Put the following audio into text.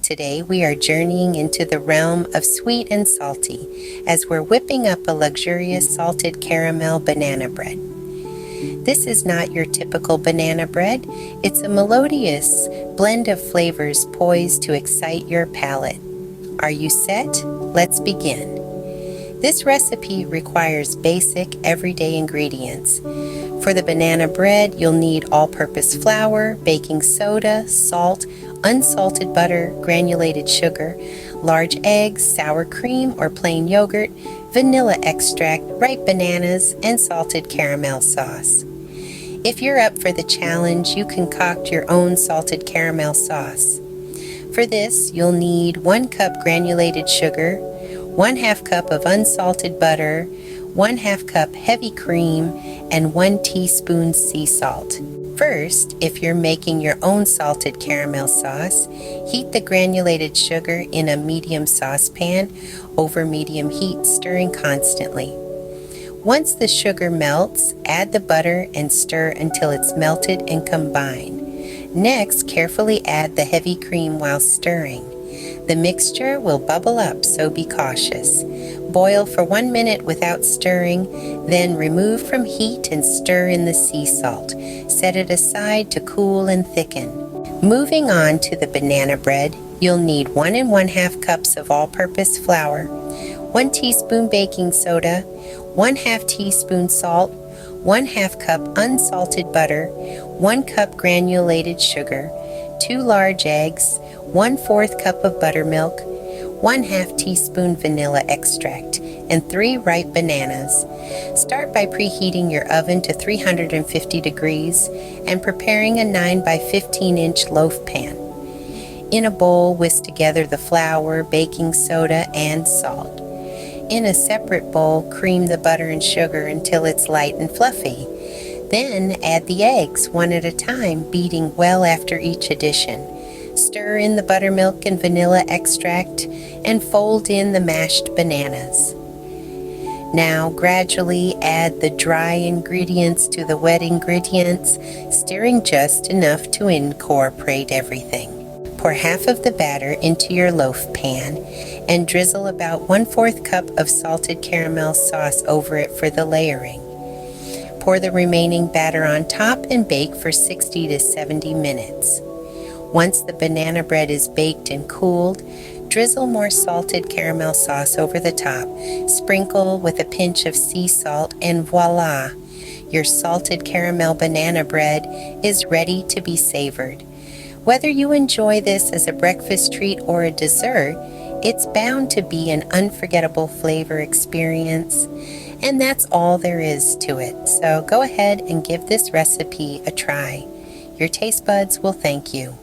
Today we are journeying into the realm of sweet and salty as we're whipping up a luxurious salted caramel banana bread. This is not your typical banana bread. It's a melodious blend of flavors poised to excite your palate. Are you set? Let's begin. This recipe requires basic, everyday ingredients. For the banana bread, you'll need all-purpose flour, baking soda, salt, unsalted butter, granulated sugar, large eggs, sour cream or plain yogurt, vanilla extract, ripe bananas, and salted caramel sauce. If you're up for the challenge, you concoct your own salted caramel sauce. For this, you'll need 1 cup granulated sugar, 1/2 cup of unsalted butter, 1/2 cup heavy cream, and 1 teaspoon sea salt. First, if you're making your own salted caramel sauce, heat the granulated sugar in a medium saucepan over medium heat, stirring constantly. Once the sugar melts, add the butter and stir until it's melted and combined. Next, carefully add the heavy cream while stirring. The mixture will bubble up, so be cautious. Boil for 1 minute without stirring, then remove from heat and stir in the sea salt. Set it aside to cool and thicken. Moving on to the banana bread, you'll need 1 1/2 cups of all-purpose flour, 1 teaspoon baking soda, 1/2 teaspoon salt, 1/2 cup unsalted butter, 1 cup granulated sugar, 2 large eggs, 1/4 cup of buttermilk, 1/2 teaspoon vanilla extract, and 3 ripe bananas. Start by preheating your oven to 350 degrees and preparing a 9 by 15 inch loaf pan. In a bowl, whisk together the flour, baking soda, and salt. In a separate bowl, cream the butter and sugar until it's light and fluffy. Then add the eggs one at a time, beating well after each addition. Stir in the buttermilk and vanilla extract and fold in the mashed bananas. Now gradually add the dry ingredients to the wet ingredients, stirring just enough to incorporate everything. Pour half of the batter into your loaf pan and drizzle about 1/4 cup of salted caramel sauce over it for the layering. Pour the remaining batter on top and bake for 60 to 70 minutes. Once the banana bread is baked and cooled, drizzle more salted caramel sauce over the top, sprinkle with a pinch of sea salt, and voila! Your salted caramel banana bread is ready to be savored. Whether you enjoy this as a breakfast treat or a dessert, it's bound to be an unforgettable flavor experience. And that's all there is to it. So go ahead and give this recipe a try. Your taste buds will thank you.